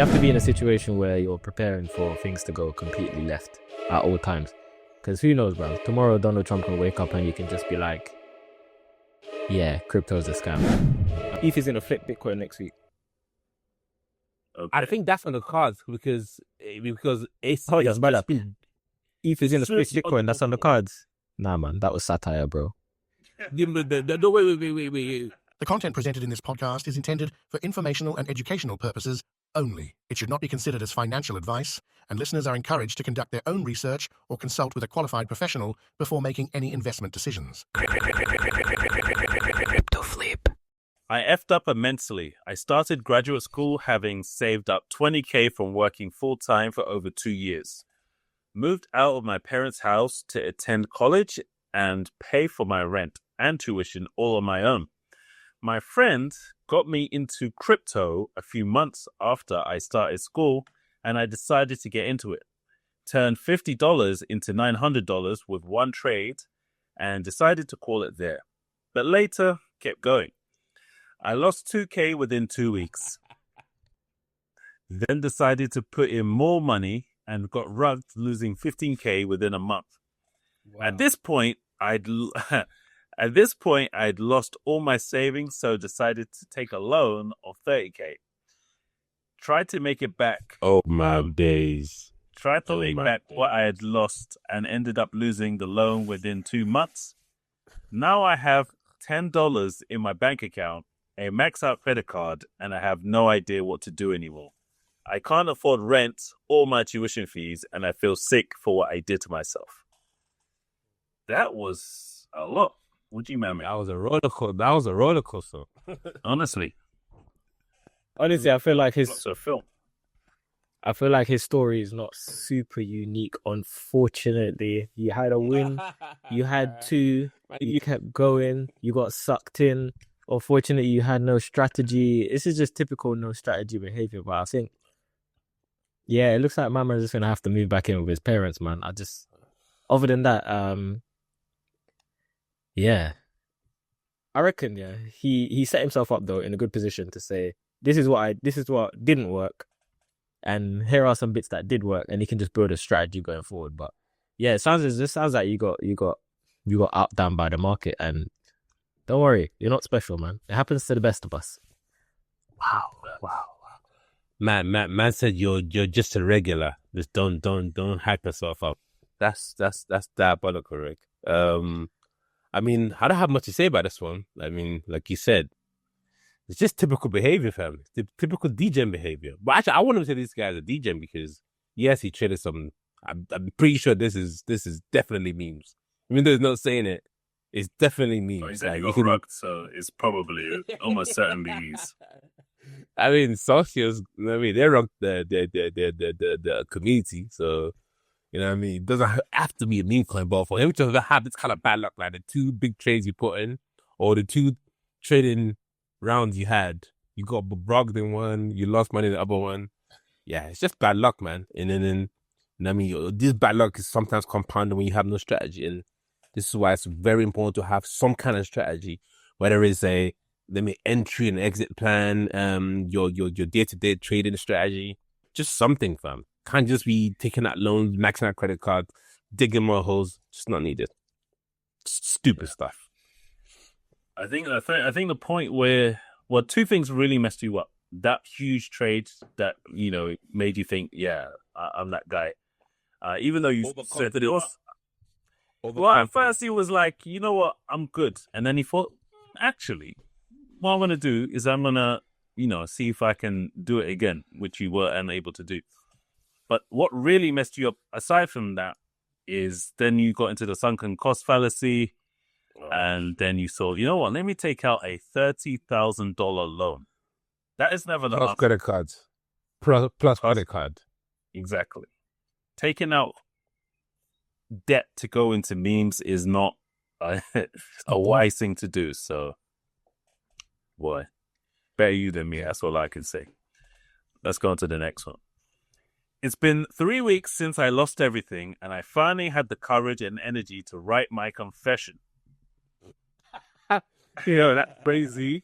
You have to be in a situation where you're preparing for things to go completely left at all times. Because who knows, bro? Tomorrow Donald Trump can wake up and you can just be like, yeah, crypto's a scam. ETH is going to flip Bitcoin next week. Okay. I think that's on the cards because it's... Oh, yes, brother. ETH is going to split Bitcoin. That's on the cards. Nah, man. That was satire, bro. No, wait. The content presented in this podcast is intended for informational and educational purposes only. It should not be considered as financial advice, and listeners are encouraged to conduct their own research or consult with a qualified professional before making any investment decisions. Crypto flip. I effed up immensely. I started graduate school having saved up $20,000 from working full-time for over 2 years. Moved out of my parents' house to attend college and pay for my rent and tuition all on my own. My friend got me into crypto a few months after I started school, and I decided to get into it. Turned $50 into $900 with one trade and decided to call it there. But later, kept going. I lost $2,000 within 2 weeks. Then decided to put in more money and got rugged, losing $15,000 within a month. Wow. At this point, I'd lost all my savings, so decided to take a loan of $30,000. Tried to make it back. Oh my days. Tried to make back what I had lost and ended up losing the loan within 2 months. Now I have $10 in my bank account, a max out credit card, and I have no idea what to do anymore. I can't afford rent or my tuition fees, and I feel sick for what I did to myself. That was a lot. What do you mean? That was a roller coaster. Honestly, I feel like it's a film. I feel like his story is not super unique. Unfortunately, you had a win, you had two, you kept going, you got sucked in. Unfortunately, you had no strategy. This is just typical no strategy behavior. But I think, yeah, it looks like my man's just gonna have to move back in with his parents, man. Other than that, yeah, I reckon, yeah, he set himself up though in a good position to say, this is what didn't work, and here are some bits that did work, and he can just build a strategy going forward. But yeah, it sounds like you got outdone by the market, and don't worry, you're not special, man. It happens to the best of us. Wow. Man said you're just a regular. Just don't hype yourself up. That's diabolical, Rick. I mean, I don't have much to say about this one. I mean, like you said, it's just typical behavior, fam. It's typical DJing behavior. But actually, I wouldn't say this guy is a DJ because, yes, he traded some. I'm pretty sure this is definitely memes. Even though he's not saying it, it's definitely memes. Oh, he said he got rugged, so it's probably almost certainly memes. I mean, socials. They rugged the community, so. You know what I mean? It doesn't have to be a meme coin, but for him to have this kind of bad luck, like the two big trades you put in, or the two trading rounds you had, you got brogged in one, you lost money in the other one. Yeah, it's just bad luck, man. And then I mean, this bad luck is sometimes compounded when you have no strategy. And this is why it's very important to have some kind of strategy, whether it's entry and exit plan, your day-to-day trading strategy, just something, fam. Can't just be taking out loans, maxing out credit cards, digging more holes. Just not needed. Stupid stuff. I think the point where, well, two things really messed you up. That huge trade that, made you think, yeah, I'm that guy. Even though you said that it was. Well, at first he was like, you know what, I'm good. And then he thought, actually, what I'm going to do is I'm going to, see if I can do it again, which you were unable to do. But what really messed you up, aside from that, is then you got into the sunken cost fallacy, and then you saw, you know what, let me take out a $30,000 loan. That is never the plus credit cards. Plus credit card. Exactly. Taking out debt to go into memes is not a wise thing to do. So, boy, better you than me. That's all I can say. Let's go on to the next one. It's been 3 weeks since I lost everything, and I finally had the courage and energy to write my confession. That's crazy.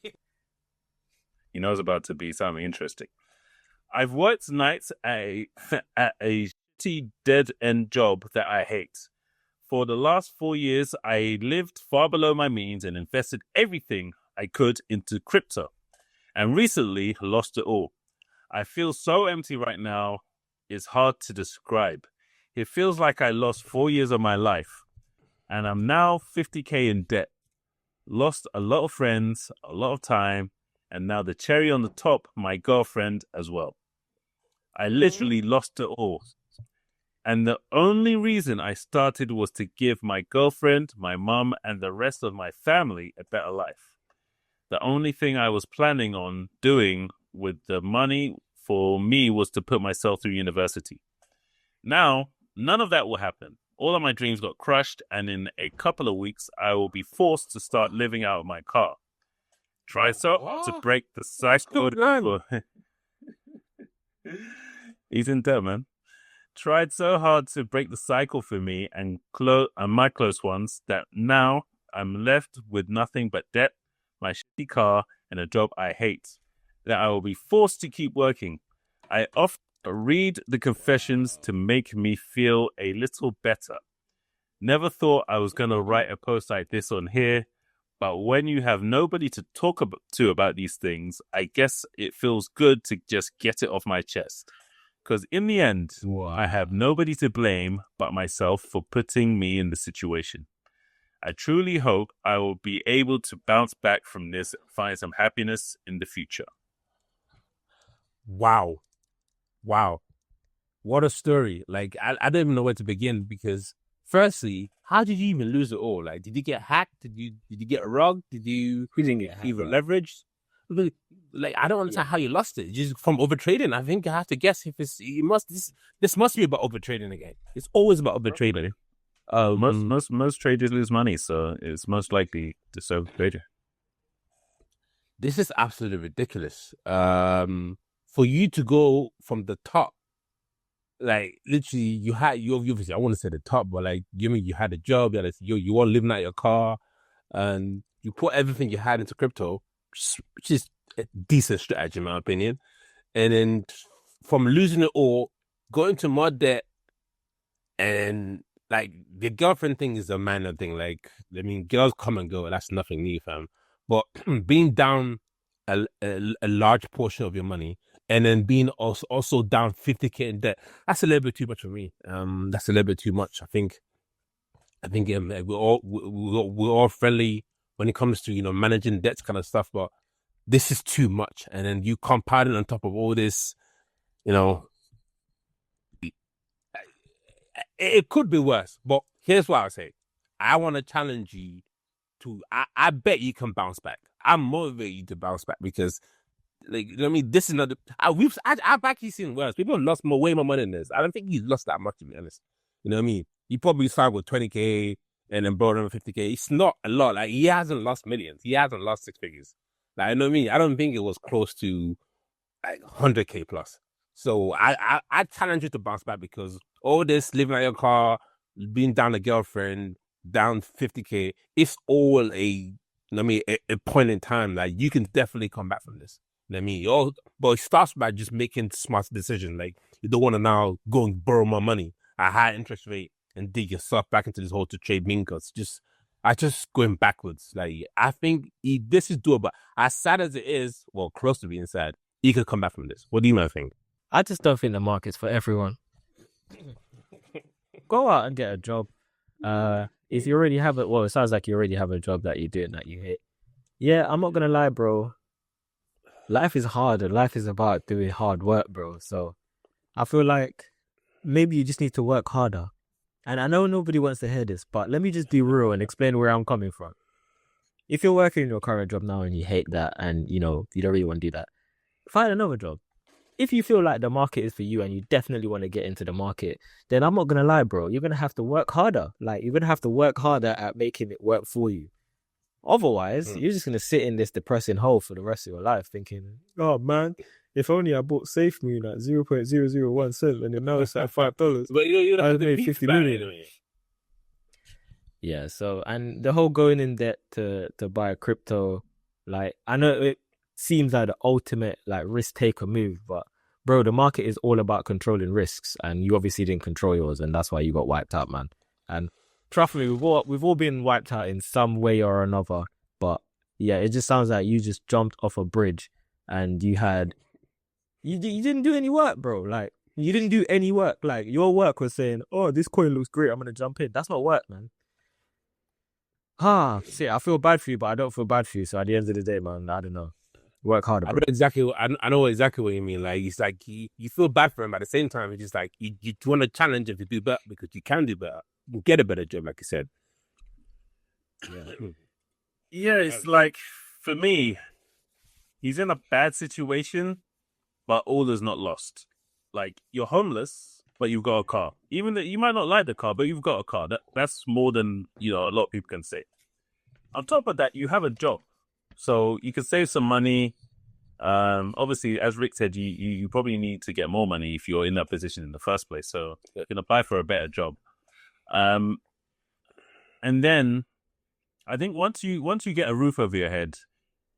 It's about to be something interesting. I've worked nights at a shitty dead-end job that I hate. For the last 4 years, I lived far below my means and invested everything I could into crypto, and recently lost it all. I feel so empty right now, it's hard to describe. It feels like I lost 4 years of my life, and I'm now 50K in debt. Lost a lot of friends, a lot of time, and now the cherry on the top, my girlfriend as well. I literally lost it all. And the only reason I started was to give my girlfriend, my mum, and the rest of my family a better life. The only thing I was planning on doing with the money for me was to put myself through university. Now, none of that will happen. All of my dreams got crushed, and in a couple of weeks, I will be forced to start living out of my car. Try so to break the cycle. He's in debt, man. Tried so hard to break the cycle for me and my close ones that now I'm left with nothing but debt, my shitty car, and a job I hate. That I will be forced to keep working. I often read the confessions to make me feel a little better. Never thought I was going to write a post like this on here, but when you have nobody to talk to about these things, I guess it feels good to just get it off my chest. Because in the end, I have nobody to blame but myself for putting me in the situation. I truly hope I will be able to bounce back from this and find some happiness in the future. Wow. What a story. Like, I don't even know where to begin because, firstly, how did you even lose it all? Like, did you get hacked? Did you get robbed? Did you didn't get hacked, even leveraged? Like, I don't understand how you lost it. Just from overtrading. I think I have to guess if this must be about overtrading again. It's always about overtrading. Most traders lose money, so it's most likely to serve the trader. This is absolutely ridiculous. For you to go from the top, like literally, you obviously, I want to say the top, but like you had a job, you weren't living out your car, and you put everything you had into crypto, which is a decent strategy in my opinion. And then from losing it all, going to more debt, and like the girlfriend thing is a minor thing. Like, I mean, girls come and go, that's nothing new, fam. But being down a large portion of your money, and then being also down 50K in debt, that's a little bit too much for me. That's a little bit too much. I think we're all friendly when it comes to managing debts kind of stuff, but this is too much. And then you compound it on top of all this, it could be worse. But here's what I'll say: I want to challenge you to. I bet you can bounce back. I'm motivated you to bounce back because, like, I mean, this is not. I've actually seen worse. People have lost way more money than this. I don't think he's lost that much, to be honest. You know what I mean? He probably started with 20K and then brought him 50K. It's not a lot. Like, he hasn't lost millions. He hasn't lost six figures. Like, you know what I mean? I don't think it was close to like 100K plus. So I challenge you to bounce back because all this living out your car, being down a girlfriend, down 50K, it's all a point in time. Like, you can definitely come back from this. You know what I mean? But it starts by just making smart decisions. Like, you don't want to now go and borrow more money at a high interest rate and dig yourself back into this hole to trade minkas. I just going backwards. Like, I think this is doable. As sad as it is, well, close to being sad, he could come back from this. What do you think? I just don't think the market's for everyone. Go out and get a job. If you already have it, well, it sounds like you already have a job that you're doing that you hate. Yeah, I'm not gonna lie, bro. Life is hard, and life is about doing hard work, bro. So I feel like maybe you just need to work harder. And I know nobody wants to hear this, but let me just be real and explain where I'm coming from. If you're working in your current job now and you hate that and, you don't really want to do that, find another job. If you feel like the market is for you and you definitely want to get into the market, then I'm not going to lie, bro. You're going to have to work harder. Like, you're going to have to work harder at making it work for you. Otherwise, you're just going to sit in this depressing hole for the rest of your life thinking, oh, man, if only I bought SafeMoon at 0.001 cent and now it's at $5. But you I made 50 million. Anyway. Yeah, so, and the whole going in debt to buy a crypto, like, I know it seems like the ultimate like risk taker move, but bro, the market is all about controlling risks, and you obviously didn't control yours, and that's why you got wiped out, man. And trust me, we've all been wiped out in some way or another. But yeah, it just sounds like you just jumped off a bridge, and you didn't do any work, bro. Like, you didn't do any work. Like, your work was saying, "Oh, this coin looks great, I'm gonna jump in." That's not work, man. See, I feel bad for you, but I don't feel bad for you. So at the end of the day, man, I don't know. Work harder, I bro. know exactly. I know exactly what you mean. Like, it's like you feel bad for him, but at the same time, it's just like you want to challenge him to do better because you can do better. You get a better job, like you said. Yeah, it's like, for me, he's in a bad situation, but all is not lost. Like, you're homeless, but you've got a car. Even though you might not like the car, but you've got a car. That's more than, a lot of people can say. On top of that, you have a job. So you can save some money. Obviously, as Rick said, you probably need to get more money if you're in that position in the first place. So you can apply for a better job. And then I think once you get a roof over your head,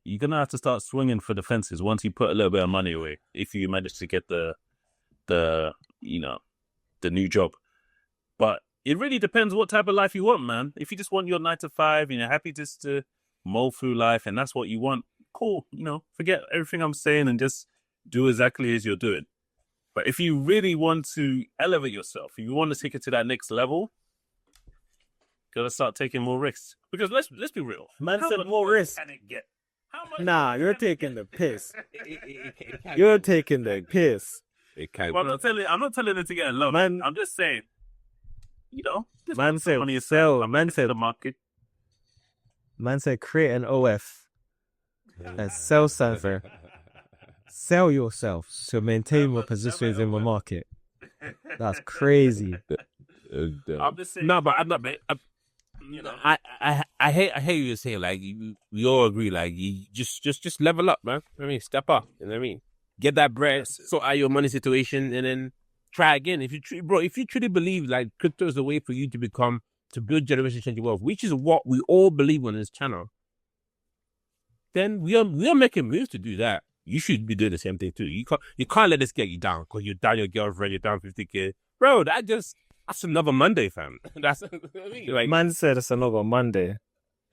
you're gonna have to start swinging for the fences once you put a little bit of money away. If you manage to get the new job. But it really depends what type of life you want, man. If you just want your 9 to 5 and you're happy just to mull through life and that's what you want, cool. Forget everything I'm saying and just do exactly as you're doing. But if you really want to elevate yourself, if you want to take it to that next level, gotta start taking more risks. Because let's be real. Man How said much more worse risk. can it get? How much Nah, worse you're can it taking the get? piss. You're taking the piss. It can. Well, I'm not telling it to get a loan. Man- I'm just saying, just Man put some said money aside. sell. I'm Man into said the market. Man said create an OF and sell something. Sell yourself to maintain your positions in the market. That's crazy. I'm just saying. No, but I'm not. I hate you saying like we all agree like you just level up, man. I mean, step up. You know what I mean? Get that bread, sort out your money situation, and then try again. If you truly believe like crypto is the way for you to build generation changing wealth, which is what we all believe on this channel, then we are making moves to do that. You should be doing the same thing too. You can't let this get you down because you're down your girlfriend, you're down 50K, bro. That's another Monday, fam. That's what I mean. Like, Man said it's another Monday.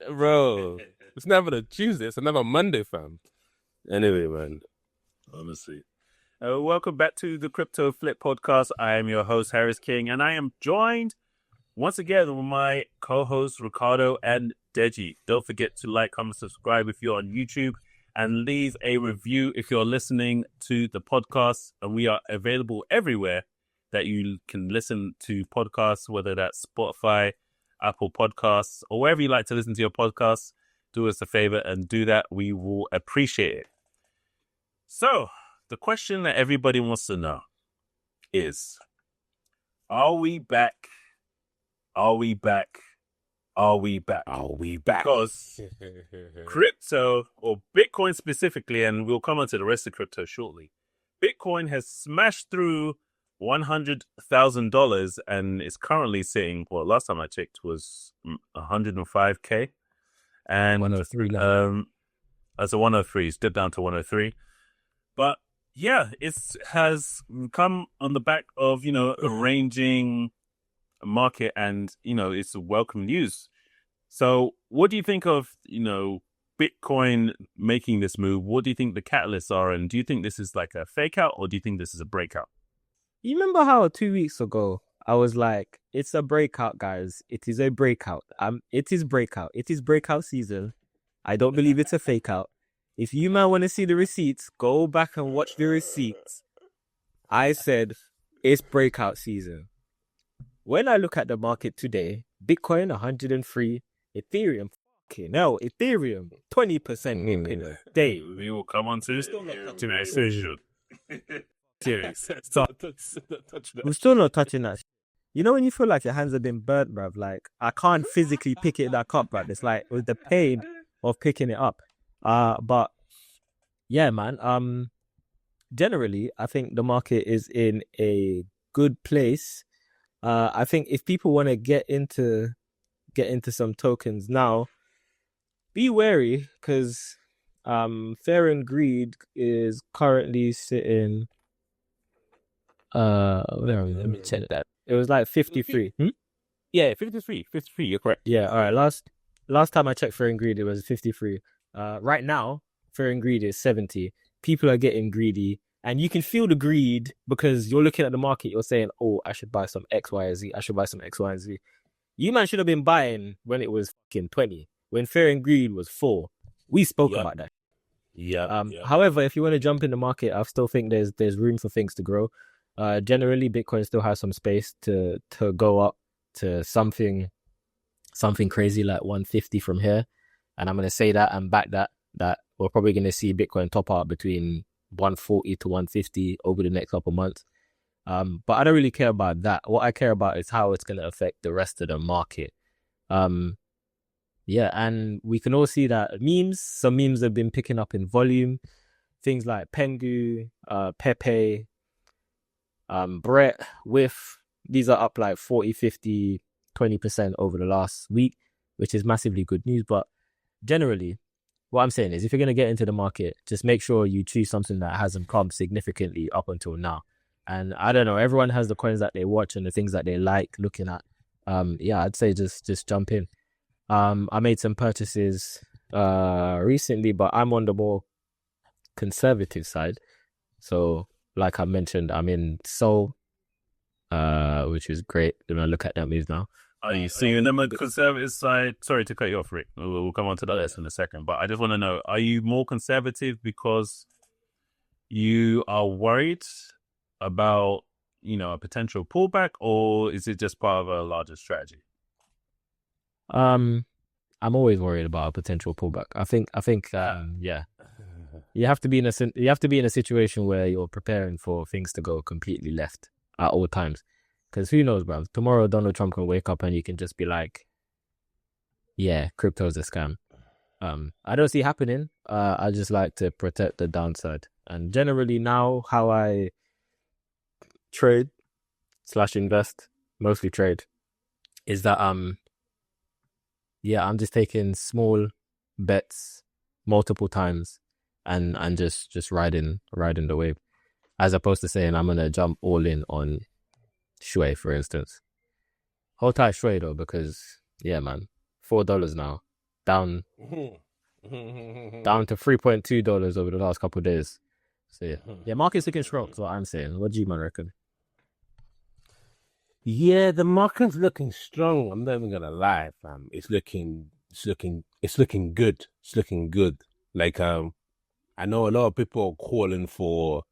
bro, it's never a Tuesday. It's another Monday, fam. Anyway, man. Honestly. Welcome back to the Crypto Flip Podcast. I am your host, Harris King, and I am joined once again with my co-hosts, Ricardo and Deji. Don't forget to like, comment, subscribe if you're on YouTube, and leave a review if you're listening to the podcast. And we are available everywhere that you can listen to podcasts, whether that's Spotify, Apple Podcasts, or wherever you like to listen to your podcasts. Do us a favor and do that. We will appreciate it. So, the question that everybody wants to know is, are we back? Are we back? Are we back? Are we back? Because crypto, or Bitcoin specifically, and we'll come on to the rest of crypto shortly, Bitcoin has smashed through $100,000 and is currently sitting, well, last time I checked was 105K. And 103 now. As a 103, it's dipped down to 103. But yeah, it has come on the back of, a ranging market, and, it's a welcome news. So what do you think of, Bitcoin making this move? What do you think the catalysts are? And do you think this is like a fake out, or do you think this is a breakout? You remember how 2 weeks ago I was like, it's a breakout, guys. It is a breakout. It is breakout. It is breakout season. I don't believe it's a fake out. If you man want to see the receipts, go back and watch the receipts. I said it's breakout season. When I look at the market today, Bitcoin 103, Ethereum, Ethereum 20% in a day. We will come on to this. We're still not touching that. You know when you feel like your hands have been burnt, bruv? Like, I can't physically pick it back up, bruv. It's like with the pain of picking it up. But yeah, man. Generally, I think the market is in a good place. I think if people want to get into some tokens now, be wary, because Fair and Greed is currently sitting Let me check that. It was like 53. Yeah, 53. You're correct. Yeah, all right. Last time I checked Fair and Greedy, it was 53. Right now, Fair and Greedy is 70. People are getting greedy, and you can feel the greed because you're looking at the market. You're saying, "Oh, I should buy some X, Y, and Z. I should buy some X, Y, and Z." You man should have been buying when it was fucking 20, when Fair and Greed was 4. We spoke about that. Yeah. However, if you want to jump in the market, I still think there's room for things to grow. Generally, Bitcoin still has some space to go up to something crazy like 150 from here, and I'm gonna say that and back that we're probably gonna see Bitcoin top out between 140 to 150 over the next couple months. But I don't really care about that. What I care about is how it's gonna affect the rest of the market. Yeah, and we can all see that some memes have been picking up in volume. Things like Pengu, Pepe, Brett, Whiff, these are up like 40, 50, 20% over the last week, which is massively good news. But generally, what I'm saying is if you're going to get into the market, just make sure you choose something that hasn't come significantly up until now. And I don't know, everyone has the coins that they watch and the things that they like looking at. Yeah, I'd say just jump in. I made some purchases recently, but I'm on the more conservative side. So like I mentioned, I'm in Seoul, which is great. When I look at that move now. Are you seeing them on the conservative side? Sorry to cut you off, Rick. We'll come on to that in a second. But I just want to know, are you more conservative because you are worried about, a potential pullback, or is it just part of a larger strategy? I'm always worried about a potential pullback. I think, yeah. You have to be in a situation where you're preparing for things to go completely left at all times. Because who knows, bro? Tomorrow Donald Trump can wake up and you can just be like, yeah, crypto's a scam. I don't see it happening. I just like to protect the downside. And generally now how I trade / invest, mostly trade, is that I'm just taking small bets multiple times and just riding the wave, as opposed to saying I'm gonna jump all in on Shui, for instance. Hold tight Shui though, because yeah, man, $4 now, down to $3.2 over the last couple of days. So yeah, market's looking strong. That's what I'm saying. What do you man reckon? Yeah, the market's looking strong. I'm not even gonna lie, fam. It's looking good. It's looking good. Like I know a lot of people are calling for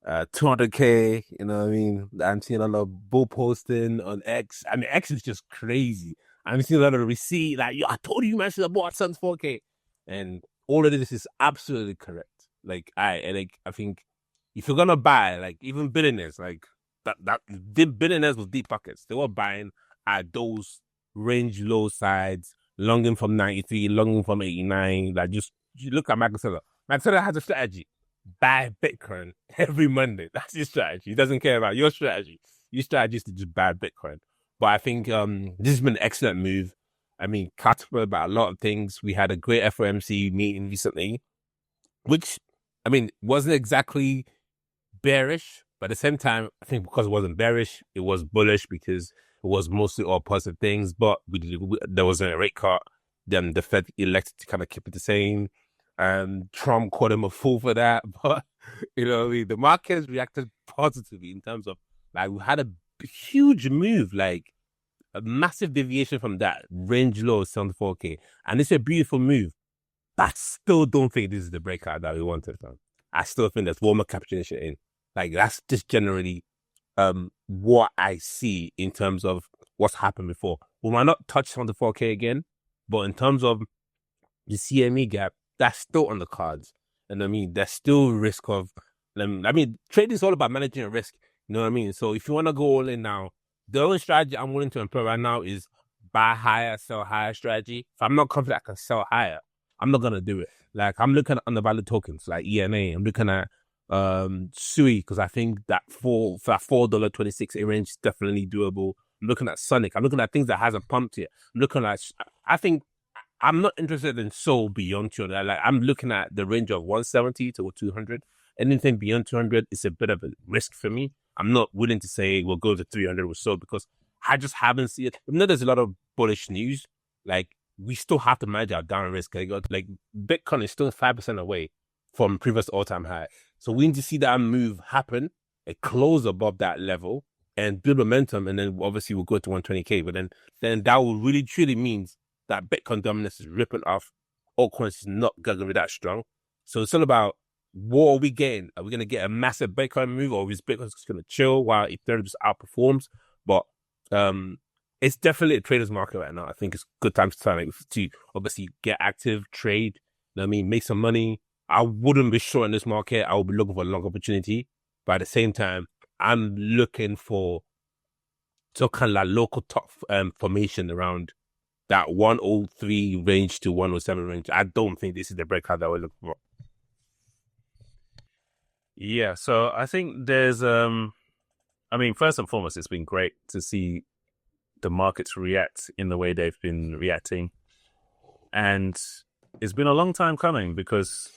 200K, you know what I mean? I'm seeing a lot of bull posting on X. I mean, X is just crazy. I'm seeing a lot of receipt, like, yo, I told you, man, should have bought Sun's 4K. And all of this is absolutely correct. Like, I think if you're gonna buy, like, even billionaires, like, the billionaires with deep pockets, they were buying at those range low sides, longing from 93, longing from 89. Like, just, you look at Michael Saylor. Michael Saylor has a strategy. Buy Bitcoin every Monday. That's his strategy. He doesn't care about your strategy. Your strategy is to just buy Bitcoin. But I think this has been an excellent move. I mean, cut about a lot of things. We had a great FOMC meeting recently, which, I mean, wasn't exactly bearish, but at the same time, I think because it wasn't bearish, it was bullish because it was mostly all positive things. But there was a rate cut. Then the Fed elected to kind of keep it the same. Trump called him a fool for that, but the markets reacted positively in terms of, like, we had a huge move, like a massive deviation from that range low 74K, and it's a beautiful move. But I still don't think this is the breakout that we wanted. I still think there's one more capitulation in. Like, that's just generally what I see in terms of what's happened before. We might not touch 74K again, but in terms of the CME gap, that's still on the cards. And I mean, there's still risk of, trading is all about managing a risk. You know what I mean? So if you want to go all in now, the only strategy I'm willing to employ right now is buy higher, sell higher strategy. If I'm not confident I can sell higher, I'm not going to do it. Like, I'm looking at undervalued tokens like ENA. I'm looking at SUI, because I think that for that $4.26 range is definitely doable. I'm looking at Sonic. I'm looking at things that hasn't pumped yet. I'm looking at, I think, I'm not interested in Soul beyond 200. Like, I'm looking at the range of 170 to 200. Anything beyond 200 is a bit of a risk for me. I'm not willing to say we'll go to 300 or so because I just haven't seen it. Even though there's a lot of bullish news, like we still have to manage our down risk. Like Bitcoin is still 5% away from previous all-time high. So we need to see that move happen, it close above that level and build momentum. And then obviously we'll go to 120K. But then that will really truly means that Bitcoin dominance is ripping off. Altcoins is not going to be that strong. So it's all about what are we getting? Are we going to get a massive Bitcoin move, or is Bitcoin just going to chill while Ethereum just outperforms? But it's definitely a trader's market right now. I think it's a good time to obviously get active, trade, you know what I mean, make some money. I wouldn't be short in this market. I would be looking for a long opportunity. But at the same time, I'm looking for some kind of like local top formation around that 103 range to 107 range. I don't think this is the breakout that we're looking for. Yeah, so I think there's I mean, first and foremost, it's been great to see the markets react in the way they've been reacting. And it's been a long time coming because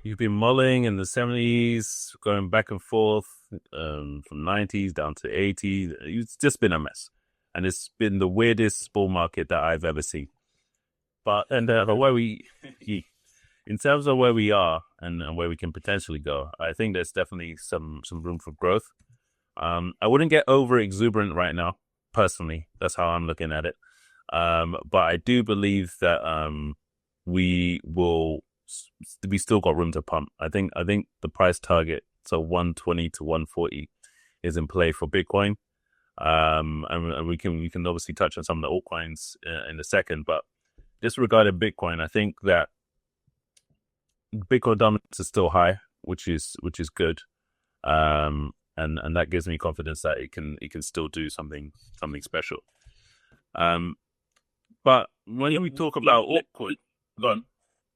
you've been mulling in the 70s, going back and forth from 90s down to 80s. It's just been a mess. And it's been the weirdest bull market that I've ever seen. But where we, in terms of where we are and where we can potentially go, I think there's definitely some room for growth. I wouldn't get over exuberant right now, personally. That's how I'm looking at it. But I do believe that we still got room to pump. I think the price target, so 120 to 140, is in play for Bitcoin. And we can obviously touch on some of the altcoins in a second. But just regarding Bitcoin, I think that Bitcoin dominance is still high, which is good. And that gives me confidence that it can still do something special. But when we talk about altcoin, go on.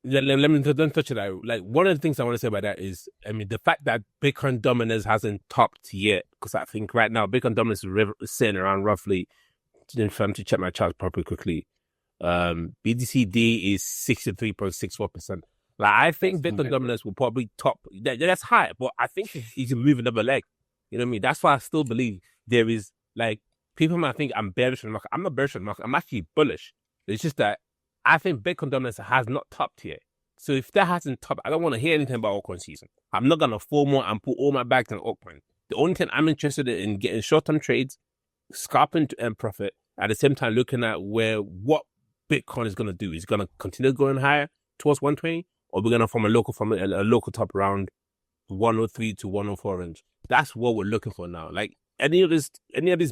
Let me don't touch it out. Like one of the things I want to say about that is, I mean, the fact that Bitcoin dominance hasn't topped yet, because I think right now Bitcoin dominance is sitting around roughly. If I'm to check my charts properly quickly, BTCD is 63.64%. Like I think Bitcoin dominance will probably top. That's high, but I think he can move another leg. You know what I mean? That's why I still believe there is, like, people might think I'm bearish on the market. I'm not bearish on the market. I'm actually bullish. It's just that I think Bitcoin dominance has not topped yet. So if that hasn't topped, I don't want to hear anything about altcoin season. I'm not going to FOMO and put all my bags in altcoin. The only thing I'm interested in getting short-term trades, scalping and profit, at the same time looking at what Bitcoin is going to do. Is it going to continue going higher towards 120, or we're going to form a local top around 103 to 104 range? That's what we're looking for now. Like any of this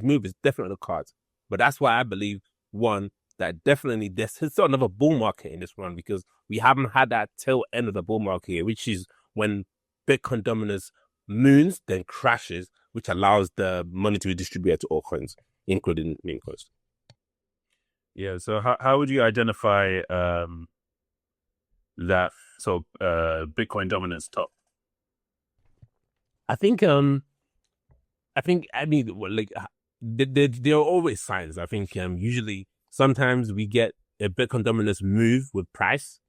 move is definitely on the cards. But that's why I believe, one, that definitely there's still another bull market in this run, because we haven't had that tail end of the bull market here, which is when Bitcoin dominance moons, then crashes, which allows the money to be distributed to all coins, including meme coins. Yeah. So how would you identify that? So Bitcoin dominance top. I mean, like there are always signs. I think usually sometimes we get a Bitcoin dominance move with price,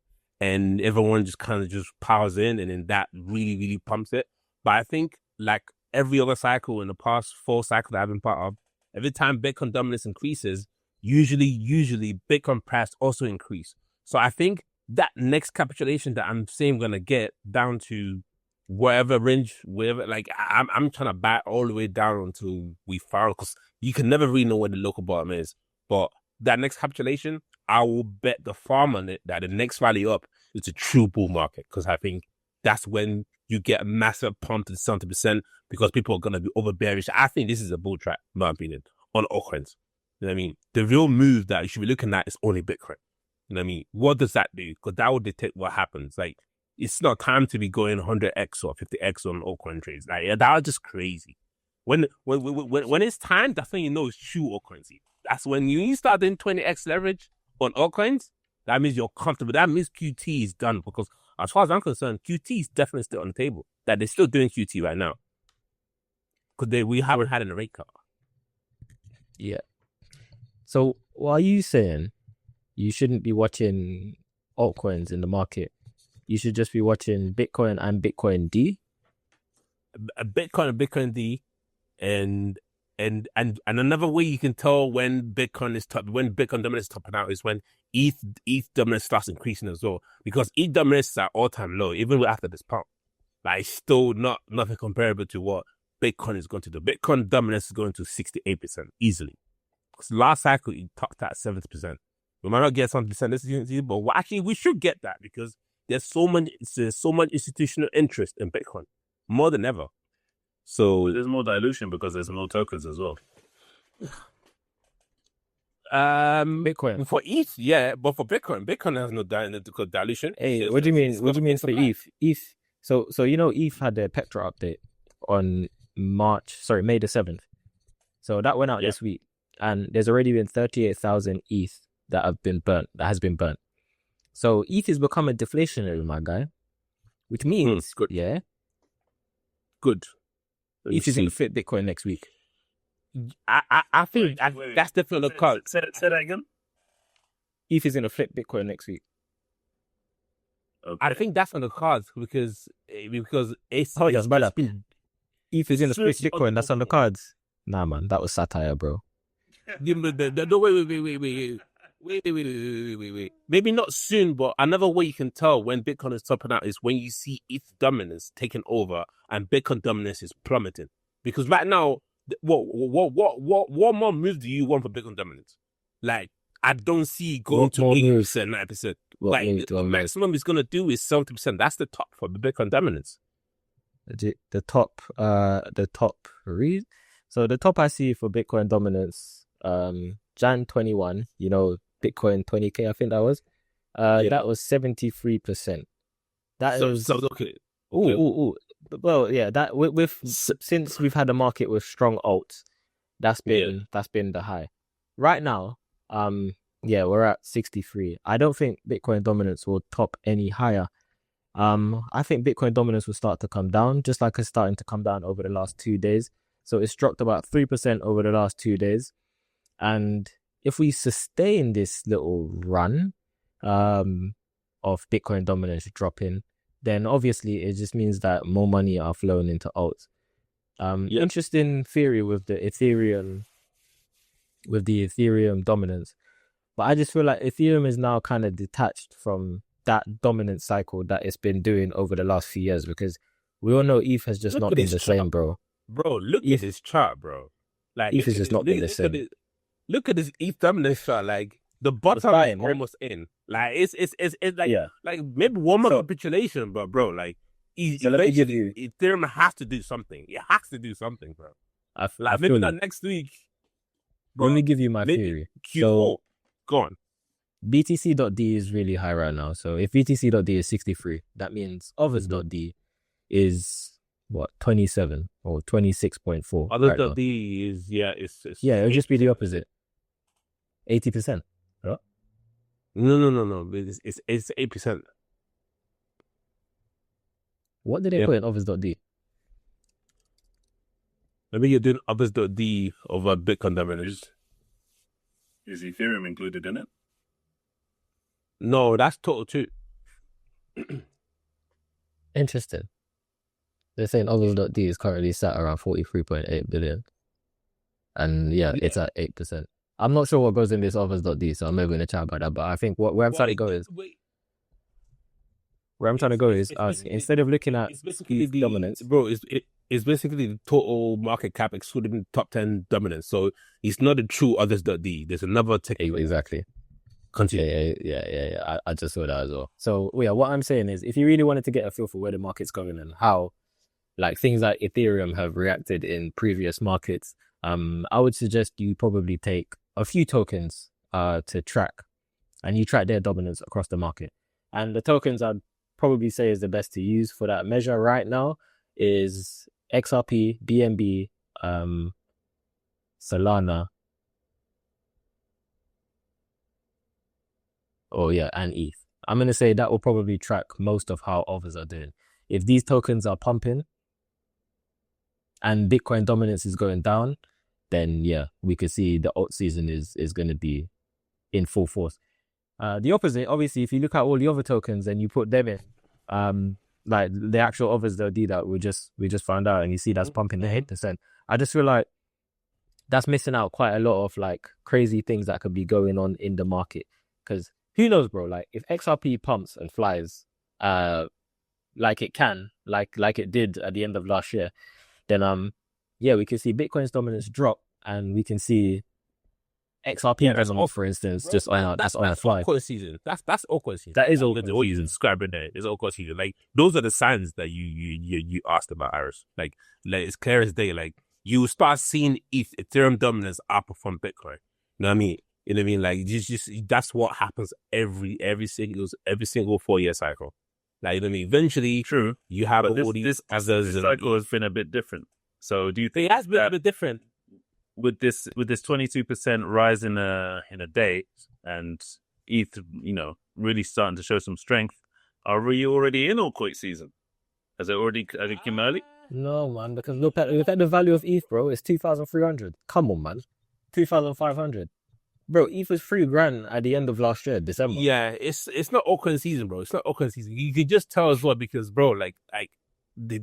and everyone just kind of just powers in, and then that really, really pumps it. But I think like every other cycle in the past 4 cycles that I've been part of, every time Bitcoin dominance increases, usually Bitcoin price also increase. So I think that next capitulation that I'm saying I'm gonna get down to whatever range, wherever, like I'm trying to buy all the way down until we fall, because you can never really know where the local bottom is. But that next capitulation, I will bet the farm on it that the next rally up is a true bull market, because I think that's when you get a massive pump to 70%, because people are going to be over bearish. I think this is a bull trap, in my opinion, on altcoins. You know what I mean? The real move that you should be looking at is only Bitcoin. You know what I mean? What does that do? Because that will dictate what happens. Like, it's not time to be going 100x or 50x on altcoin trades. Like, that was just crazy. When it's time, that's when you know it's true altcoins. That's when you start doing 20x leverage on altcoins. That means you're comfortable. That means QT is done, because as far as I'm concerned, QT is definitely still on the table. That they're still doing QT right now, because we haven't had a rate cut. Yeah. So what are you saying? You shouldn't be watching altcoins in the market. You should just be watching Bitcoin and Bitcoin D. Bitcoin and Bitcoin D, And another way you can tell when Bitcoin dominance is topping out is when ETH dominance starts increasing as well, because ETH dominance is at all-time low even after this pump. Like, it's still nothing comparable to what Bitcoin is going to do. Bitcoin dominance is going to 68% easily. Because last cycle it topped at 70%. We might not get 70% this year, but actually we should get that, because there's so much institutional interest in Bitcoin, more than ever. So there's more dilution because there's more tokens as well. Bitcoin for ETH, yeah, but for Bitcoin has no dilution. Hey, what do you mean? What do you mean for ETH? ETH. So ETH had their Petra update on May the 7th. So that went out this week, and there's already been 38,000 ETH that has been burnt. So ETH is becoming deflationary, my guy, which means good. Yeah, good. ETH is going to fit Bitcoin next week. I think that's definitely the card. Say that again. ETH is going to flip Bitcoin next week. Okay. I think that's on the cards because it's ETH is going to split Bitcoin. That's on the cards. Nah, man, that was satire, bro. No, wait. Maybe not soon, but another way you can tell when Bitcoin is topping out is when you see ETH dominance taking over and Bitcoin dominance is plummeting. Because right now, what more moves do you want for Bitcoin dominance? Like, I don't see going to 80%, 90%. Like, the maximum it's gonna do is 70%. That's the top for the Bitcoin dominance. The top read. So the top I see for Bitcoin dominance, Jan 21, Bitcoin 20K, I think that was. That was 73%. Okay. Ooh. Well, yeah, that since we've had a market with strong alts, that's been the high. Right now, we're at 63. I don't think Bitcoin dominance will top any higher. I think Bitcoin dominance will start to come down, just like it's starting to come down over the last 2 days. So it's dropped about 3% over the last 2 days. And if we sustain this little run of Bitcoin dominance dropping, then obviously it just means that more money are flowing into alts. Interesting theory with the Ethereum dominance. But I just feel like Ethereum is now kind of detached from that dominant cycle that it's been doing over the last few years, because we all know ETH has just not been the same, bro. Bro, look at this chart, bro. Like, ETH has just not been the same. Look at this ETH dominance chart. Like, the bottom is almost in. Like, it's like, like maybe one more capitulation, but bro, like, Ethereum has to do something. It has to do something, bro. Maybe not next week. Bro, let me give you my theory. So, go on. BTC.D is really high right now. So if BTC.D is 63, that means others.D is what, 27 or 26.4. Others.D is it'll just be the opposite. 80%. Right? No. It's 8%. What did they put in others.D? Maybe you're doing others.D over Bitcoin dominance. Is Ethereum included in it? No, that's total too. Interesting. They're saying others.D is currently sat around 43.8 billion. And it's at 8%. I'm not sure what goes in this others.D, so I'm never going to chat about that. But I think where I'm trying to go is, instead of looking at dominance, bro, it's basically the total market cap excluding the top 10 dominance. So it's not a true others.D. There's another exactly. Continue. Yeah. I just saw that as well. So what I'm saying is, if you really wanted to get a feel for where the market's going and how, like, things like Ethereum have reacted in previous markets, I would suggest you probably take a few tokens to track, and you track their dominance across the market. And the tokens I'd probably say is the best to use for that measure right now is XRP, BNB, Solana, and ETH. I'm going to say that will probably track most of how others are doing. If these tokens are pumping and Bitcoin dominance is going down, then we could see the alt season is going to be in full force. The opposite, obviously, if you look at all the other tokens and you put them in, like the actual others, they'll do that. We just found out, and you see that's pumping the 8%. I just feel like that's missing out quite a lot of like crazy things that could be going on in the market. Because who knows, bro? Like if XRP pumps and flies, like it can, like it did at the end of last year, then yeah, we can see Bitcoin's dominance drop, and we can see XRP dominance, for instance, just that's on a fly. Awkward season. That's awkward season. That is like, awkward. What you're describing there is awkward season. Like those are the signs that you asked about, Iris. Like it's clear as day. Like you start seeing Ethereum dominance outperform Bitcoin. You know what I mean? You know what I mean? Like just that's what happens every single 4-year cycle. Like you know what I mean? Eventually, true. You have but all these. This cycle has been a bit different. So do you think it has been a bit different? With this 22% rise in a day and ETH, really starting to show some strength, are we already in altcoin season? Has it come early? No, man, because look at the value of ETH, bro. It's 2,300. Come on, man, 2,500. Bro, ETH was $3,000 at the end of last year, December. Yeah, it's not altcoin season, bro. It's not altcoin season. You can just tell as well because, bro, like the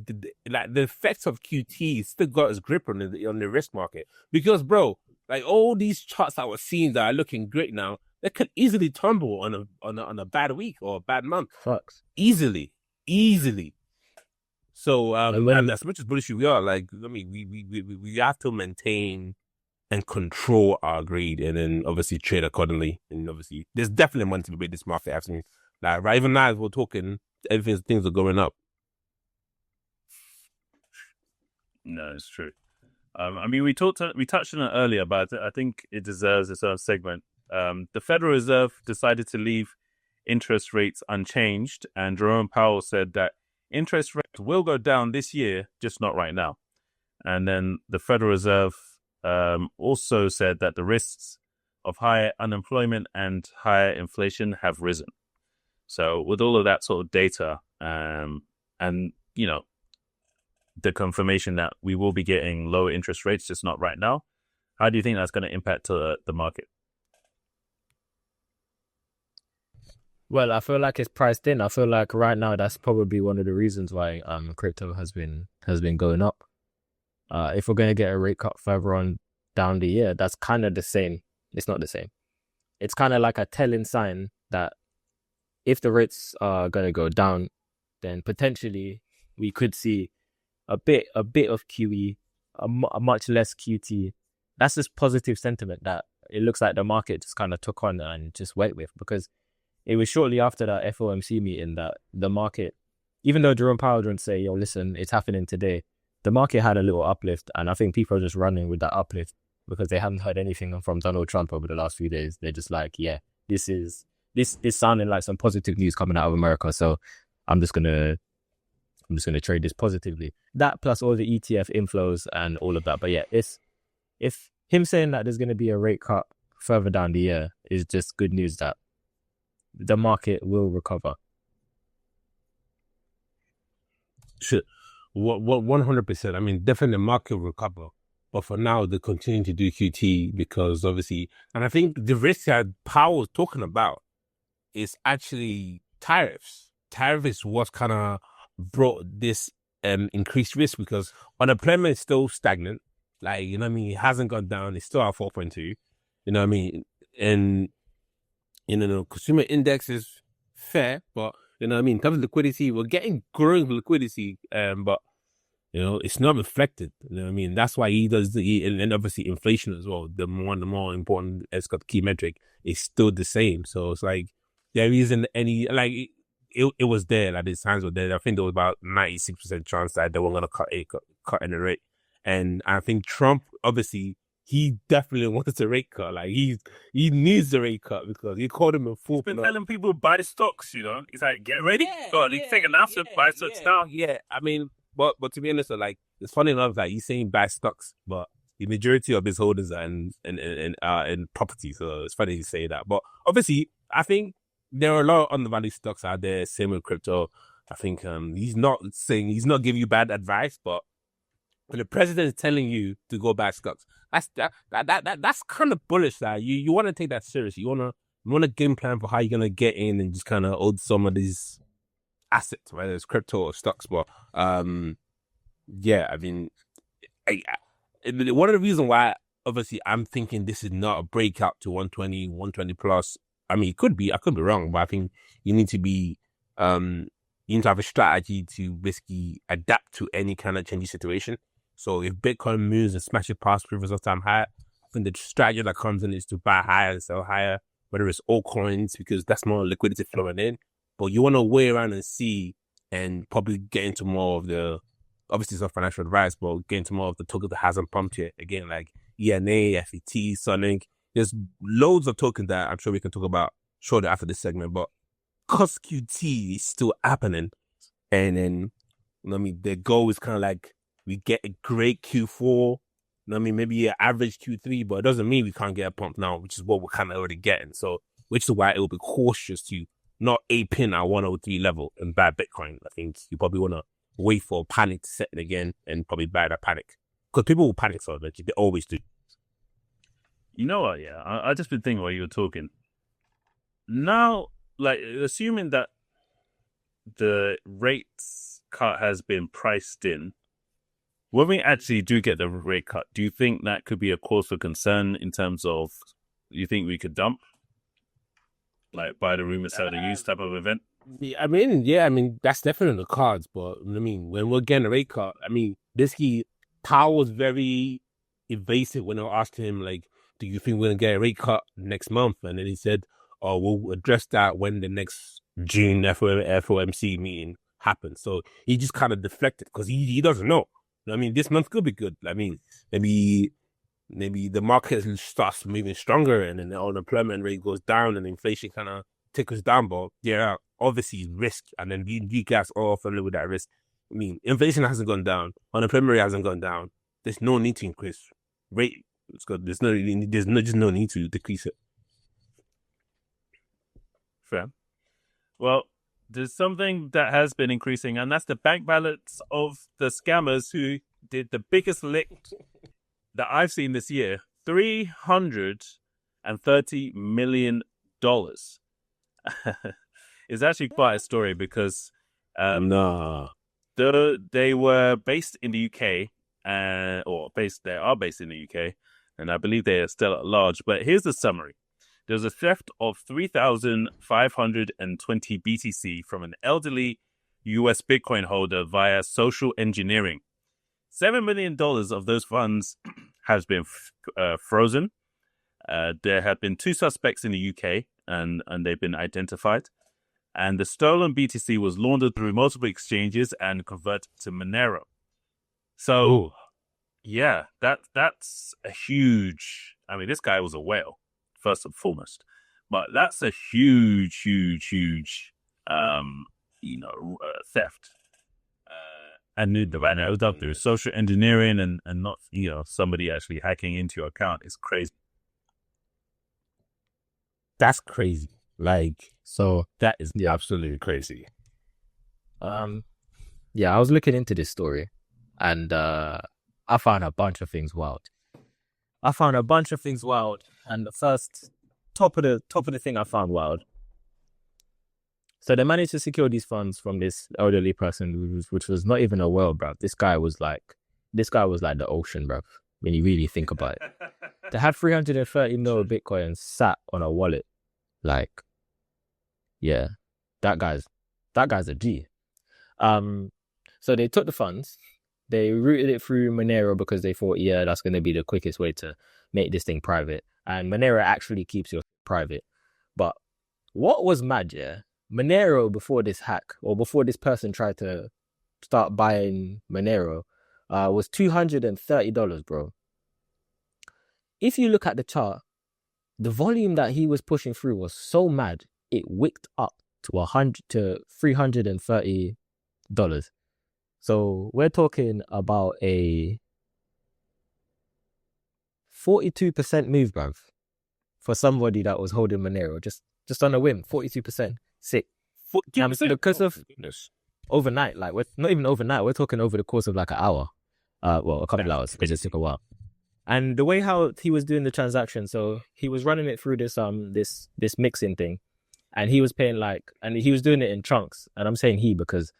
effects of QT still got its grip on the risk market. Because, bro, like all these charts that we're seeing that are looking great now, they could easily tumble on a bad week or a bad month. Facts. Easily. So and as much as bullish we are, like I mean, we have to maintain and control our greed, and then obviously trade accordingly. And obviously, there's definitely money to be made this market. I've seen, like right even now as we're talking, things are going up. No, it's true. I mean, we touched on it earlier, but I think it deserves its own segment. The Federal Reserve decided to leave interest rates unchanged, and Jerome Powell said that interest rates will go down this year, just not right now. And then the Federal Reserve also said that the risks of higher unemployment and higher inflation have risen. So with all of that sort of data, and the confirmation that we will be getting lower interest rates, just not right now, how do you think that's going to impact the market? Well, I feel like it's priced in. I feel like right now that's probably one of the reasons why crypto has been going up. If we're going to get a rate cut further on down the year, that's kind of the same. It's not the same. It's kind of like a telling sign that if the rates are going to go down, then potentially we could see a bit of QE, a much less QT. That's just positive sentiment that it looks like the market just kind of took on and just went with, because it was shortly after that FOMC meeting that the market, even though Jerome Powell didn't say, yo, listen, it's happening today, the market had a little uplift, and I think people are just running with that uplift because they haven't heard anything from Donald Trump over the last few days. They're just like, yeah, this is sounding like some positive news coming out of America, so I'm just gonna trade this positively. That plus all the ETF inflows and all of that. But yeah, if him saying that there's gonna be a rate cut further down the year is just good news that the market will recover. Shit. 100%. I mean, definitely the market will recover. But for now, they continue to do QT because obviously, and I think the risk that Powell was talking about is actually tariffs. Tariff is what kind of brought this increased risk, because unemployment is still stagnant. Like, you know what I mean? It hasn't gone down. It's still at 4.2. You know what I mean? And, the consumer index is fair, but, you know what I mean? In terms of liquidity, we're getting growing liquidity, but, it's not reflected. You know what I mean? That's why he does and obviously inflation as well. The more important key metric is still the same. So it's like, there isn't any, like, it was there, like the signs were there. I think there was about 96% chance that they were going to cut in the rate. And I think Trump, obviously, he definitely wants a rate cut. Like, he needs a rate cut because he called him a fool. He's been telling people to buy the stocks, He's like, get ready. He's taking after buy stocks now. Yeah, I mean, but to be honest, like, it's funny enough that he's saying buy stocks, but the majority of his holdings are in property. So it's funny to say that. But obviously, I think there are a lot of undervalued stocks out there, same with crypto. I think he's not giving you bad advice, but when the president is telling you to go buy stocks, that's kind of bullish. That you want to take that seriously. You want to game plan for how you're gonna get in and just kind of hold some of these assets, whether it's crypto or stocks. But yeah, I mean, one of the reasons why, obviously, I'm thinking this is not a breakout to 120, 120 plus. I mean, it could be. I could be wrong, but I think you need to be, you need to have a strategy to basically adapt to any kind of changing situation. So if Bitcoin moves and smashes past previous all-time high, I think the strategy that comes in is to buy higher and sell higher, whether it's altcoins, because that's more liquidity flowing in. But you want to wait around and see, and probably get into more of the, obviously it's not financial advice, but get into more of the tokens that hasn't pumped yet. Again, like ENA, FET, Sonic. There's loads of tokens that I'm sure we can talk about shortly after this segment, but COSQT is still happening. And then, you know what I mean, the goal is kind of like, we get a great Q4, you know what I mean, maybe an average Q3, but it doesn't mean we can't get a pump now, which is what we're kind of already getting. So, which is why it will be cautious to not a pin at 103 level and buy Bitcoin. I think you probably want to wait for panic to set in again and probably buy that panic. Because people will panic so eventually. They always do. You know what? Yeah, I just been thinking while you were talking. Now, like, assuming that the rates cut has been priced in, when we actually do get the rate cut, do you think that could be a cause for concern in terms of, you think we could dump? Like, buy the rumor, sell the use type of event? I mean, that's definitely in the cards. But, I mean, when we're getting a rate cut, I mean, Powell was very evasive when I asked him, like, do you think we're going to get a rate cut next month? And then he said, oh, we'll address that when the next June FOMC meeting happens. So he just kind of deflected because he doesn't know. I mean, this month could be good. I mean, maybe the market starts moving stronger and then the unemployment rate goes down and inflation kind of tickles down. But yeah, obviously risk. And then you guys are all familiar with that risk. I mean, inflation hasn't gone down. Unemployment rate hasn't gone down. There's no need to increase rate. There's just no need to decrease it. Fair. Well, there's something that has been increasing, and that's the bank balance of the scammers who did the biggest lick that I've seen this year. $330 million. It's actually quite a story because they were based in the UK, they are based in the UK, and I believe they are still at large. But here's the summary. There was a theft of 3,520 BTC from an elderly US Bitcoin holder via social engineering. $7 million of those funds has been frozen. There have been 2 suspects in the UK, and they've been identified. And the stolen BTC was laundered through multiple exchanges and converted to Monero. So, yeah, that's a huge... I mean, this guy was a whale, first and foremost. But that's a huge theft. And it was done through social engineering and not, somebody actually hacking into your account is crazy. That's crazy. So that is absolutely crazy. I was looking into this story and I found a bunch of things wild. And the first top of the thing I found wild. So they managed to secure these funds from this elderly person, which was not even a whale, bruv. This guy was like the ocean, bruv. When you really think about it, they had 330 mil Bitcoin sat on a wallet. Like, yeah, that guy's a G. So they took the funds, they routed it through Monero because they thought, yeah, that's going to be the quickest way to make this thing private. And Monero actually keeps your private. But what was mad, yeah? Monero, before this hack, or before this person tried to start buying Monero, was $230, bro. If you look at the chart, the volume that he was pushing through was so mad, it wicked up to $330. So we're talking about a 42% move, bruv, for somebody that was holding Monero just on a whim. 42%. Sick. Because of overnight, like, we're not even overnight, we're talking over the course of like an hour. A couple of hours, because it took a while. And the way how he was doing the transaction, so he was running it through this mixing thing, and he was paying and he was doing it in chunks. And I'm saying he because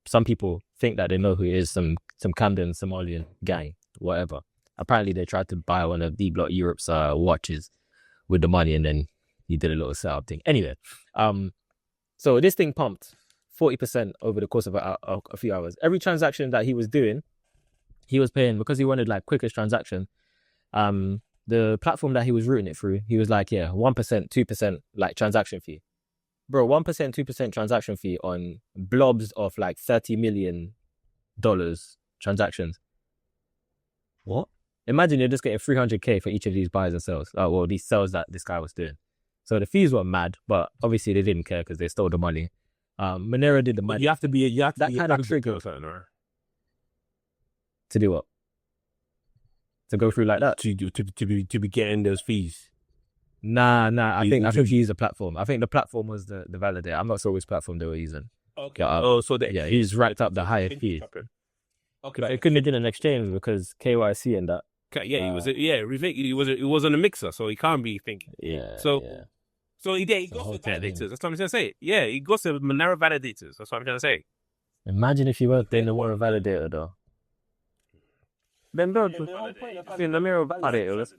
some people think that they know who he is, some Camden Somalian gang. whatever. Apparently, they tried to buy one of D-Block Europe's watches with the money, and then he did a little setup thing. Anyway, so this thing pumped 40% over the course of a few hours. Every transaction that he was doing, he was paying, because he wanted like quickest transaction. The platform that he was routing it through, he was like, 1%, 2% like transaction fee. Bro, 1%, 2% transaction fee on blobs of like $30 million transactions. What? Imagine you're just getting 300k for each of these buys and sells. Well, these sells that this guy was doing. So the fees were mad, but obviously they didn't care because they stole the money. Monero did the money. You have to be that kind of trigger to do what? To go through like that? To be getting those fees. Nah. I think he used a platform. I think the platform was the validator. I'm not sure which platform they were using. Okay. He just racked up the higher fees. Okay. But it couldn't have been an exchange because KYC and that. Yeah, he was on a mixer, so he can't be thinking. Yeah. So he goes to validators. That's what I'm trying to say. Yeah, he goes to Monero validators. That's what I'm trying to say. Imagine if you weren't doing the Monero validator though. Then the Monero validator.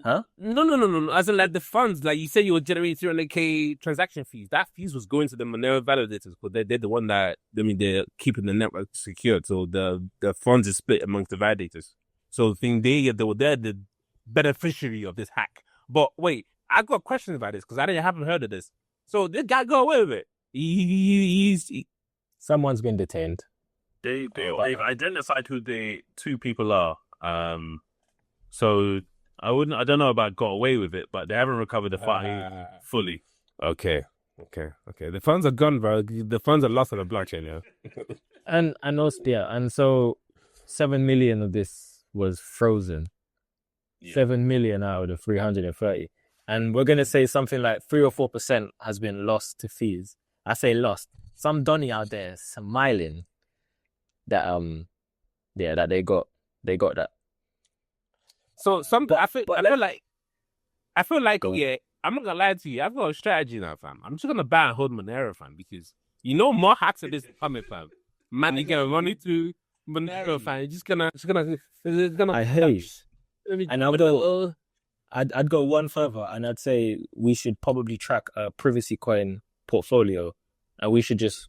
Huh? No. As in, like the funds, like you said, you were generating 300k transaction fees. That fees was going to the Monero validators, but they're the one that they're keeping the network secured. So the funds is split amongst the validators. So the thing they're the beneficiary of this hack. But wait, I got questions about this because I haven't heard of this. So this guy got away with it. He's Someone's been detained. They've identified who the two people are. So I don't know about got away with it, but they haven't recovered the file fully. Okay. The funds are gone, bro. The funds are lost on the blockchain, yeah. And also, and so 7 million of this was frozen. 7 million out of the 330. And we're gonna say something like 3 or 4% has been lost to fees. I say lost. Some Donny out there smiling that that they got that. So I feel like I'm not gonna lie to you. I've got a strategy now, fam. I'm just gonna buy and hold Monero, fam, because more hacks of this coming, fam. Man, you're gonna run into Monero, fam. It's gonna. I hear you. And I'd go one further, and I'd say we should probably track a privacy coin portfolio, and we should just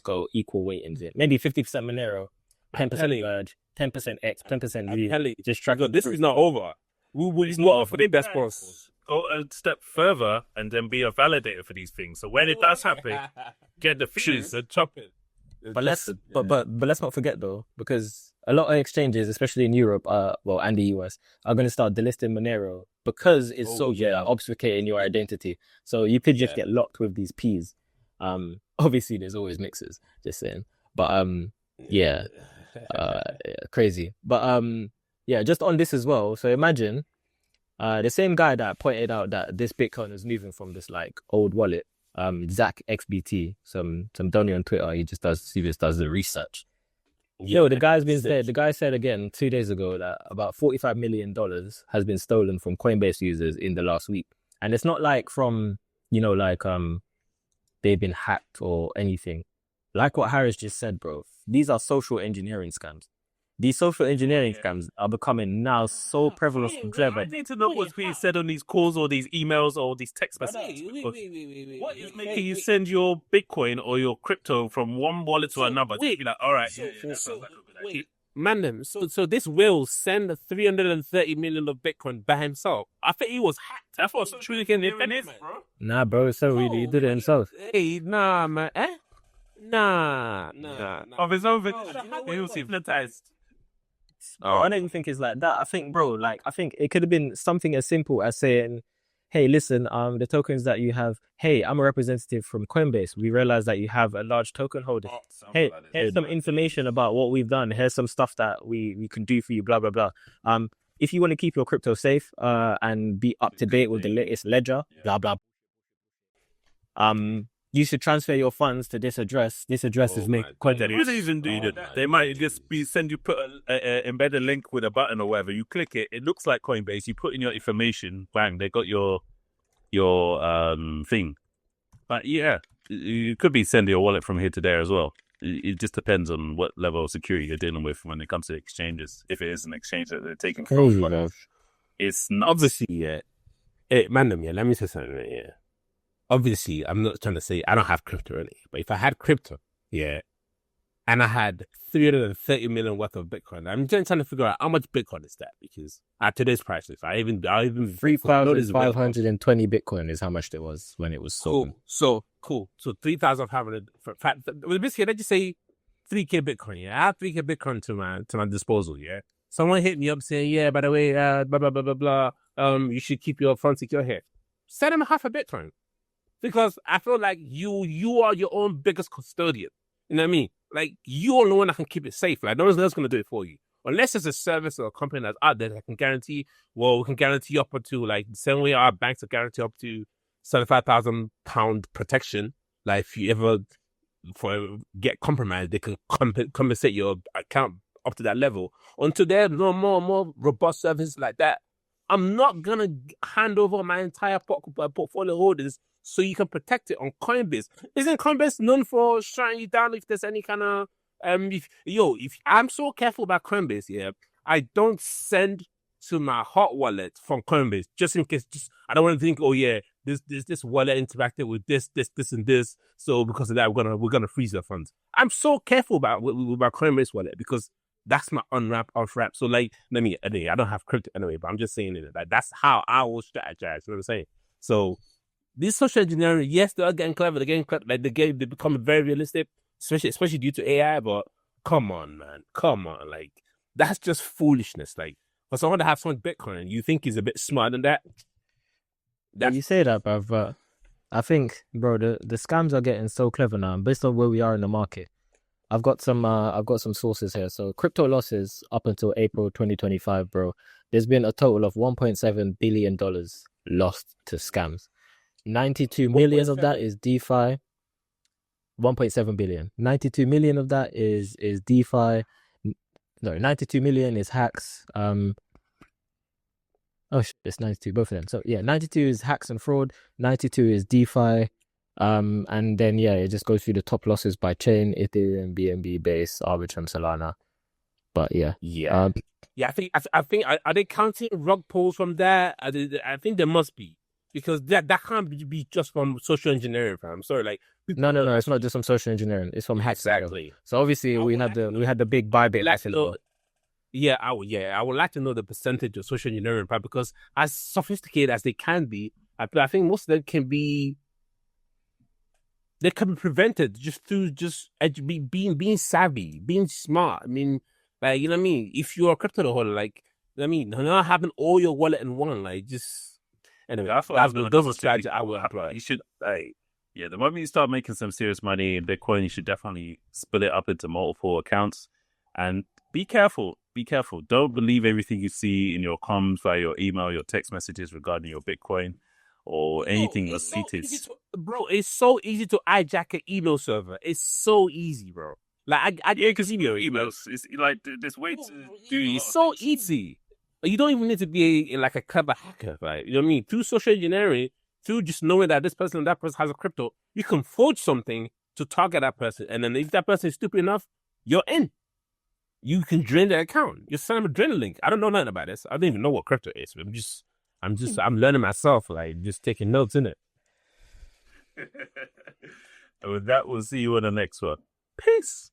go equal weight into it. Maybe 50% Monero, 10% Verge, 10% X, 10% V. Just track. This is not over. It's not over for the best boss. Go a step further and then be a validator for these things. So when it does happen, get the fees and chop it. But let's not forget though, because a lot of exchanges, especially in Europe, and the US, are going to start delisting Monero because it's obfuscating your identity. So you could just get locked with these Ps. Obviously, there's always mixes. Just saying, but crazy. But just on this as well. So imagine the same guy that pointed out that this Bitcoin is moving from this like old wallet. Zach XBT, some Donny on Twitter, he just does the research. The guy's been said. The guy said again 2 days ago that about $45 million has been stolen from Coinbase users in the last week, and it's not like from they've been hacked or anything. Like what Harris just said, bro. These are social engineering scams. These social engineering scams are becoming now so prevalent and clever. I need to know what's being said on these calls or these emails or these text messages. Wait. What is making you send your Bitcoin or your crypto from one wallet to another? To be like, all right, that sounds like a good idea. Mandem, so this will send 330 million of Bitcoin by himself. I think he was hacked. That's what's truly getting it, bro. Nah, bro, it's so really, he did it himself. Hey, nah, man. Nah. Of his own he was hypnotized. I don't even think it's like that. I think, bro, I think it could have been something as simple as saying, hey, listen, the tokens that you have, hey, I'm a representative from Coinbase. We realize that you have a large token holder. Hey, here's some information about what we've done. Here's some stuff that we can do for you, blah, blah, blah. If you want to keep your crypto safe and be up to date with the latest ledger, blah, blah. You should transfer your funds to this address. This address is made. They wouldn't even do that. They might just embed a link with a button or whatever. You click it. It looks like Coinbase. You put in your information. Bang! They got your thing. But yeah, you could be sending your wallet from here to there as well. it just depends on what level of security you're dealing with when it comes to exchanges. If it is an exchange that they're taking Crazy, from, man. it's not Obviously, yeah. Hey, Mandem, yeah, let me say something, yeah. Obviously, I'm not trying to say I don't have crypto, really, but if I had crypto, yeah, and I had 330 million worth of Bitcoin, I'm just trying to figure out how much Bitcoin is that, because at today's prices, I even 3,520 Bitcoin is how much it was when it was sold. Cool. So 3,500. Basically, let's just say 3K Bitcoin. Yeah, I have 3K Bitcoin to my disposal. Yeah, someone hit me up saying, yeah, by the way, blah blah blah blah blah. You should keep your funds secure here. Send them half a Bitcoin, because I feel like you are your own biggest custodian. You know what I mean? Like, you are the one that can keep it safe. Like, no one's else going to do it for you. Unless there's a service or a company that's out there that can guarantee, well, we can guarantee up to, like, the same way our banks will guarantee up to £75,000 protection. Like, if you ever get compromised, they can compensate your account up to that level. Until there's no more robust services like that, I'm not going to hand over my entire portfolio holdings so you can protect it on Coinbase. Isn't Coinbase known for shutting you down if there's any kind of if I'm so careful about Coinbase, yeah, I don't send to my hot wallet from Coinbase just in case. Just I don't want to think, oh yeah, this wallet interacted with this and this, so because of that we're gonna freeze the funds. I'm so careful about with my Coinbase wallet because that's my unwrap, off wrap. So like, I don't have crypto anyway, but I'm just saying it. Like, that's how I will strategize. You know what I'm saying? So these social engineering, yes, they are getting clever. Like they become very realistic, especially due to AI. But come on, man, like that's just foolishness. Like for someone to have so much Bitcoin, you think he's a bit smarter than that? You say that, bruv, but I think, bro, the scams are getting so clever now. And based on where we are in the market, I've got some sources here. So crypto losses up until April 2025, bro. There's been a total of $1.7 billion lost to scams. 92 million of that is DeFi. 1.7 billion. 92 million of that is DeFi. No, 92 million is hacks. It's 92, both of them. So yeah, 92 is hacks and fraud. 92 is DeFi. And then yeah, it just goes through the top losses by chain: Ethereum, BNB, Base, Arbitrum, Solana. But yeah. I think are they counting rug pulls from that? I think there must be. Because that can't be just from social engineering, fam. I'm sorry, like no, it's not just from social engineering. It's from hacks. Exactly. So obviously we had the big Bybit. I would like to know the percentage of social engineering, fam, because as sophisticated as they can be, I think most of them can be prevented just through being savvy, being smart. I mean, like, you know what I mean? If you're a crypto holder, like, I mean, not having all your wallet in one, like, just. Anyway, those are strategies I would apply. You should, the moment you start making some serious money in Bitcoin, you should definitely split it up into multiple accounts and be careful. Be careful. Don't believe everything you see in your comms, via your email, your text messages regarding your Bitcoin or anything that's seated. Bro, it's so easy to hijack an email server. It's so easy, bro. Like, because your emails, it's like there's way to do. It's so easy. You don't even need to be like a clever hacker, right? You know what I mean? Through social engineering, through just knowing that this person and that person has a crypto, you can forge something to target that person. And then if that person is stupid enough, you're in. You can drain their account. You send them a drain link. I don't know nothing about this. I don't even know what crypto is. I'm learning myself, like just taking notes in it. And with that, we'll see you on the next one. Peace.